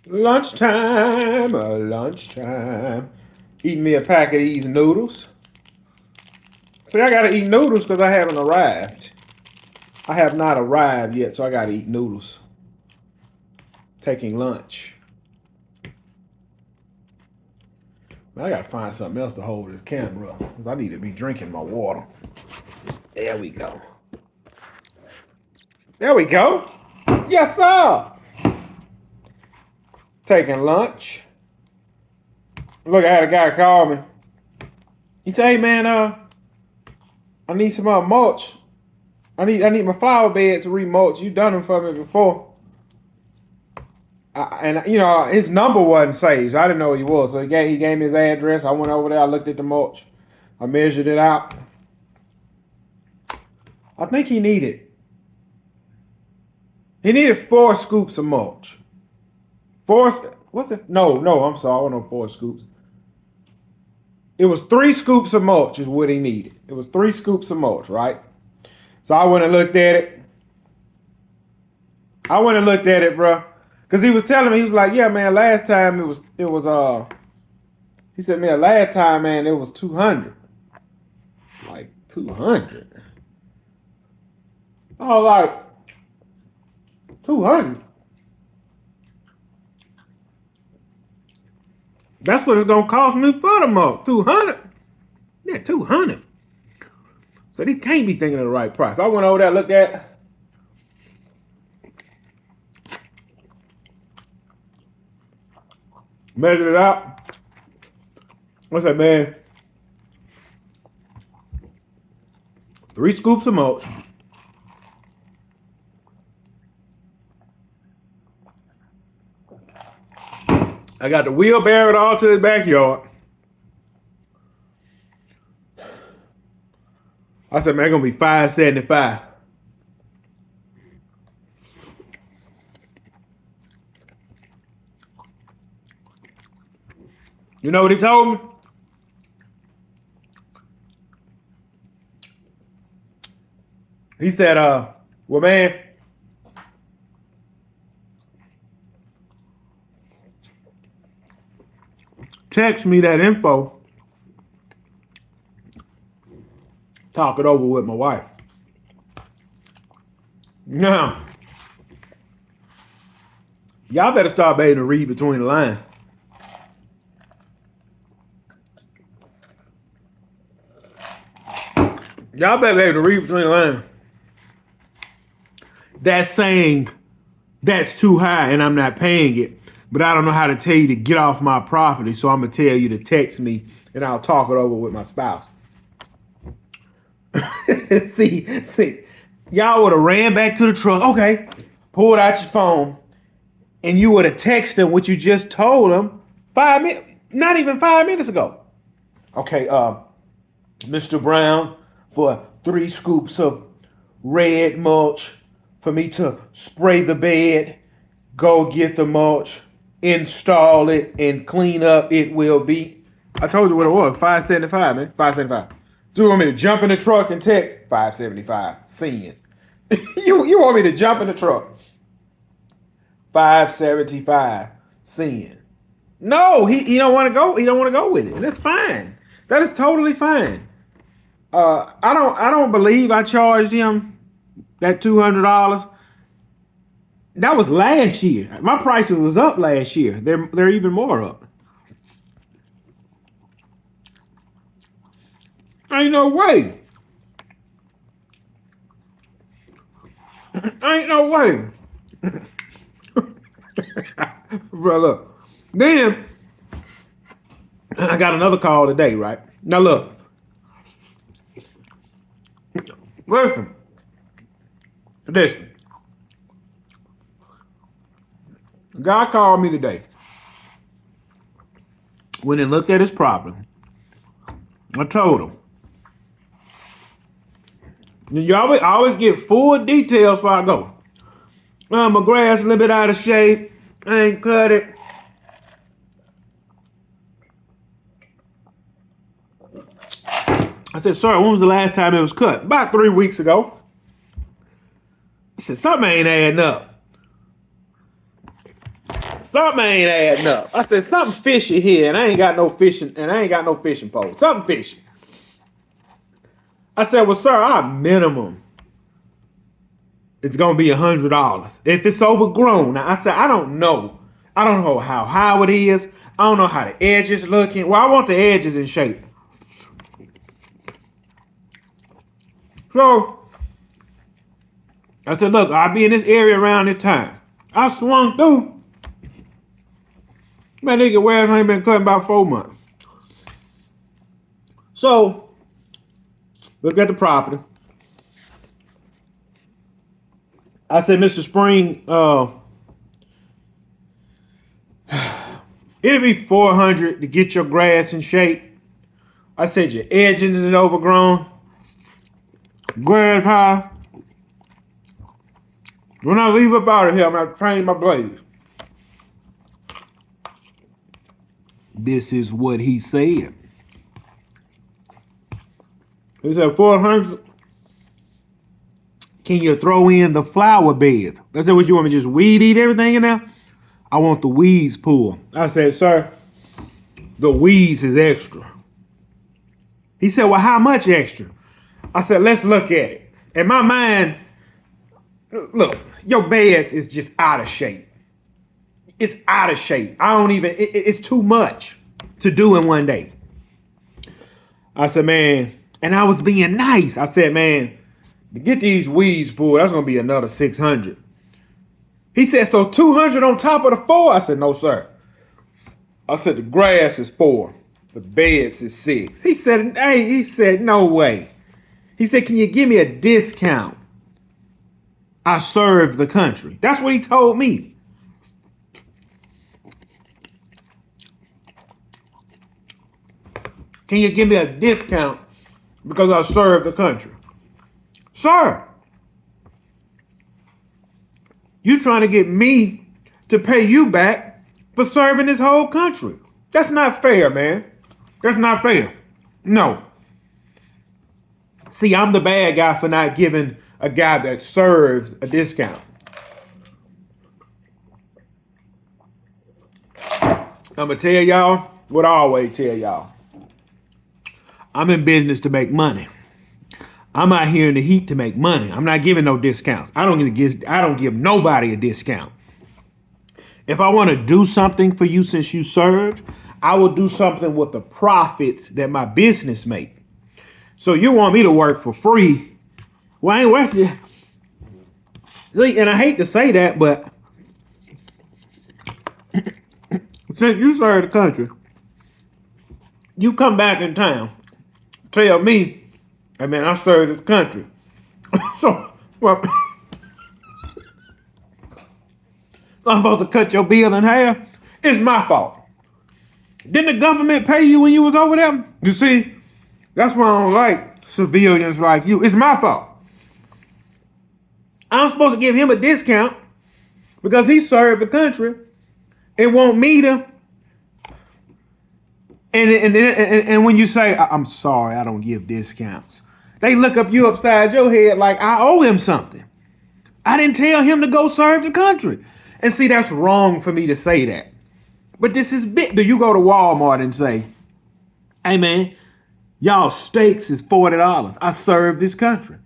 Lunchtime, lunchtime. Eating me a pack of these noodles. See, I gotta eat noodles because I haven't arrived. I have not arrived yet, so I gotta eat noodles. Taking lunch. Man, I gotta find something else to hold this camera because I need to be drinking my water. There we go. There we go. Yes, sir. Taking lunch. Look, I had a guy call me. He said, "Hey man, I need some mulch. I need my flower beds to remulch. You done them for me before." And you know his number wasn't saved. So I didn't know who he was. So he gave me his address. I went over there. I looked at the mulch. I measured it out. I think he needed 4 scoops of mulch. What's it? No, I'm sorry. I don't know 4 scoops. It was 3 scoops of mulch is what he needed. It was 3 scoops of mulch, right? So I went and looked at it. Bro. Because he was telling me, he was like, "Yeah, man, last time it was he said, "Man, last time, man, it was 200. Like 200. I was like, 200. That's what it's gonna cost me for the mulch. 200. Yeah, 200. So they can't be thinking of the right price. I went over there, looked at. Measured it out. I said, "Man, 3 scoops of mulch. I got the wheelbarrow it all to the backyard." I said, "Man, it's gonna be $5.75. You know what he told me? He said, "Well, man, text me that info. Talk it over with my wife." Now, y'all better start being able to read between the lines. Y'all better be able to read between the lines. That's saying that's too high and I'm not paying it, but I don't know how to tell you to get off my property, so I'm gonna tell you to text me and I'll talk it over with my spouse. see, y'all would have ran back to the truck. Okay, pulled out your phone, and you would have texted what you just told him 5 minutes, not even 5 minutes ago. Okay, Mr. Brown, for 3 scoops of red mulch for me to spray the bed, go get the mulch, install it, and clean up. It will be. I told you what it was. $5.75, man. $5.75. Do you want me to jump in the truck and text? $5.75. Seeing. you want me to jump in the truck? $5.75. Seeing. No, he don't want to go. He don't want to go with it. And that's fine. That is totally fine. I don't believe I charged him that $200. That was last year. My prices was up last year. They're even more up. Ain't no way. Ain't no way. Bro, look. Then I got another call today, right? Now look. Listen. Listen. A guy called me today. Went and looked at his property. I told him. You always get full details before I go. My grass a little bit out of shape. I ain't cut it. I said, "Sir, when was the last time it was cut?" "About 3 weeks ago." He said, "Something ain't adding up." Something ain't adding up. I said, something fishy here, and I ain't got no fishing pole. Something fishy. I said, well, sir, our minimum is gonna be $100. If it's overgrown, now I said, I don't know. I don't know how high it is. I don't know how the edges looking. Well, I want the edges in shape. So I said, look, I'll be in this area around this time. I swung through. Man, nigga, where's ain't been cut in about 4 months. So, look at the property. I said, Mr. Spring, it'll be $400 to get your grass in shape. I said, your edges is overgrown. Grass high. When I leave up out of here, I'm going to train my blades. This is what he said. He said, $400. Can you throw in the flower beds? I said, what you want me to just weed eat everything in there? I want the weeds pulled. I said, sir, the weeds is extra. He said, well, how much extra? I said, let's look at it. In my mind, look, your beds is just out of shape. It's out of shape. It's too much to do in one day. I said, man, and I was being nice. I said, man, to get these weeds pulled, that's going to be another $600. He said, so $200 on top of the 4? I said, no, sir. I said, the grass is 4. The beds is 6. He said, no way. He said, can you give me a discount? I serve the country. That's what he told me. Can you give me a discount because I serve the country? Sir, you trying to get me to pay you back for serving this whole country. That's not fair, man. That's not fair. No. See, I'm the bad guy for not giving a guy that serves a discount. I'm going to tell y'all what I always tell y'all. I'm in business to make money. I'm out here in the heat to make money. I'm not giving no discounts. I don't give nobody a discount. If I want to do something for you since you served, I will do something with the profits that my business make. So you want me to work for free? Well, I ain't worth it. See, and I hate to say that, but since you serve the country, you come back in town, tell me, hey man, I serve this country. So, well, I'm supposed to cut your bill in half? It's my fault. Didn't the government pay you when you was over there? You see, that's why I don't like civilians like you. It's my fault. I'm supposed to give him a discount because he served the country and want me to. And when you say, I'm sorry, I don't give discounts, they look up you upside your head like I owe him something. I didn't tell him to go serve the country. And see, that's wrong for me to say that. But this is big. Do you go to Walmart and say, hey man, y'all steaks is $40. I serve this country.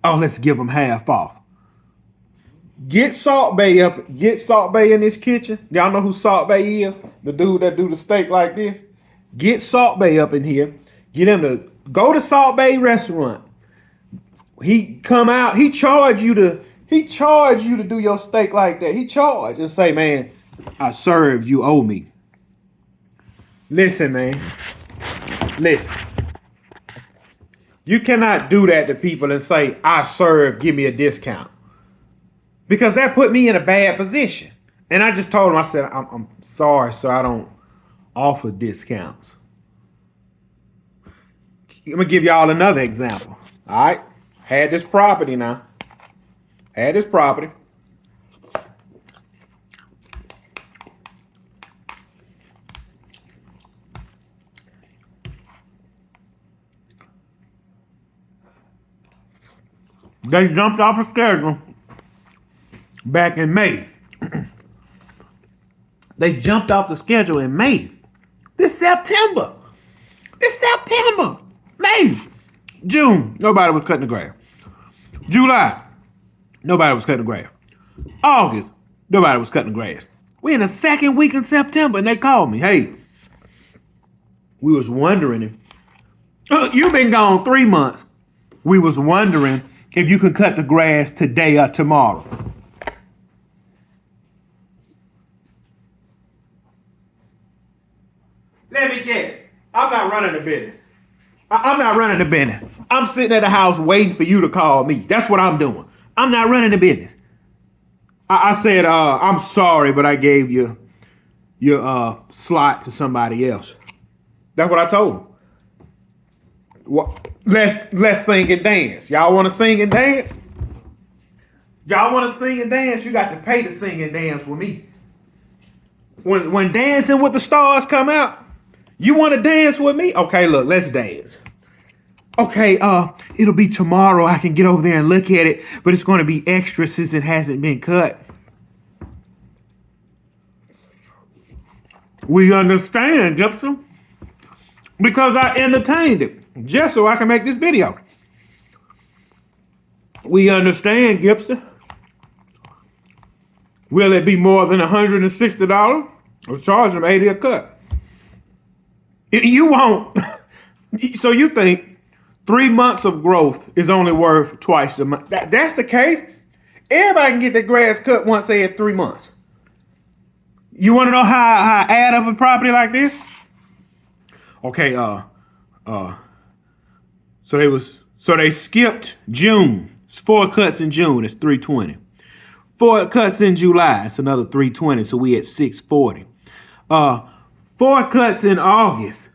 Oh, let's give them half off. Get Salt Bay in this kitchen. Y'all know who Salt Bay is? The dude that do the steak like this. Get Salt Bay up in here. Get him to go to Salt Bay restaurant. He come out. He charge you to do your steak like that. He charge and say, man, I served. You owe me. Listen, man. Listen. You cannot do that to people and say, I served. Give me a discount. Because that put me in a bad position. And I just told him, I said, I'm sorry, sir, I don't offer discounts. I'm going to give y'all another example. All right. Had this property now. Had this property. They jumped off the schedule back in May. They jumped off the schedule in May. This September. May. June, nobody was cutting the grass. July, nobody was cutting the grass. August, nobody was cutting the grass. We're in the second week in September, and they called me. Hey, we was wondering if you've been gone 3 months. We was wondering if you could cut the grass today or tomorrow. Let me guess. I'm not running the business. I'm not running the business. I'm sitting at the house waiting for you to call me. That's what I'm doing. I'm not running the business. I said, I'm sorry, but I gave you your slot to somebody else. That's what I told him. Well, let's sing and dance. Y'all want to sing and dance? Y'all want to sing and dance? You got to pay to sing and dance with me. When Dancing with the Stars come out, you want to dance with me? Okay, look, let's dance. Okay, it'll be tomorrow. I can get over there and look at it, but it's going to be extra since it hasn't been cut. We understand, Gibson, because I entertained it just so I can make this video. We understand, Gibson. Will it be more than $160? I'll charge them $80 a cut. You won't. So you think 3 months of growth is only worth twice the money? That's the case. Everybody can get their grass cut once every 3 months. You want to know how I add up a property like this? Okay, so they skipped June. It's 4 cuts in June, it's $320. 4 cuts in July, it's another $320, so we at $640. 4 cuts in August,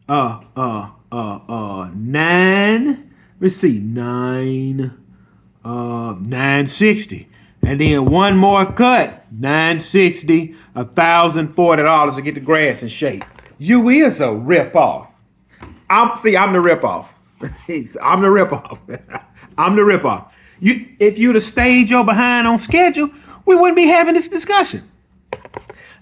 960. And then one more cut, $960, $1,040 to get the grass in shape. You is a ripoff. I'm the ripoff. I'm the ripoff. I'm the ripoff. If you'd have stayed your behind on schedule, we wouldn't be having this discussion.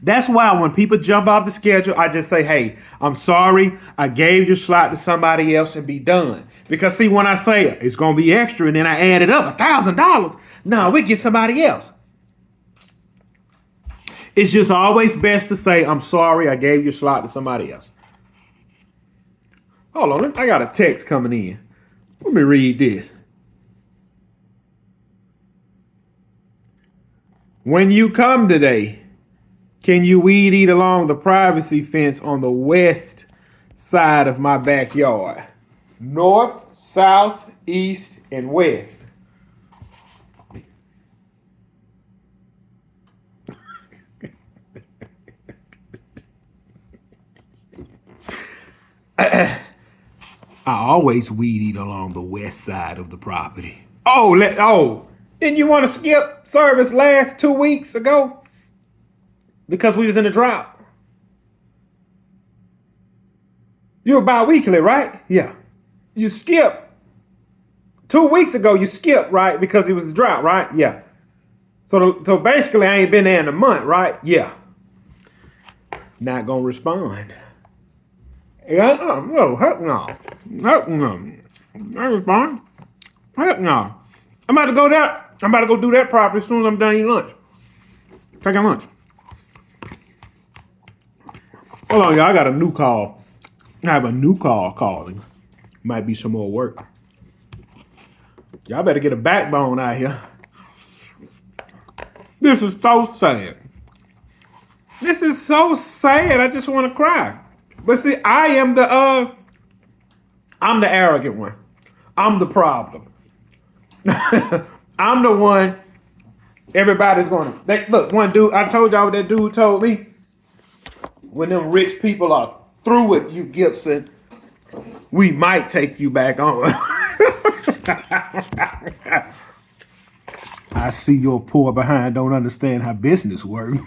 That's why when people jump off the schedule, I just say, hey, I'm sorry. I gave your slot to somebody else and be done. Because see, when I say it's going to be extra and then I add it up, $1,000, no, we get somebody else. It's just always best to say, I'm sorry, I gave your slot to somebody else. Hold on, I got a text coming in. Let me read this. When you come today, can you weed eat along the privacy fence on the west side of my backyard? North, south, east, and west. I always weed eat along the west side of the property. Didn't you want to skip service last 2 weeks ago? Because we was in a drought. You were bi-weekly, right? Yeah. You skipped. 2 weeks ago, you skipped, right? Because it was a drought, right? Yeah. So basically, I ain't been there in a month, right? Yeah. Not gonna respond. Yeah, no, heck no. Heck no. I respond. Heck no. I'm about to go do that properly as soon as I'm done eating lunch. Taking lunch. Hold on, y'all. I got a new call. I have a new call calling. Might be some more work. Y'all better get a backbone out here. This is so sad. This is so sad. I just want to cry. But see, I'm the arrogant one. I'm the problem. I'm the one everybody's going to... Look, one dude, I told y'all what that dude told me. When them rich people are through with you, Gibson, we might take you back on. I see your poor behind don't understand how business works.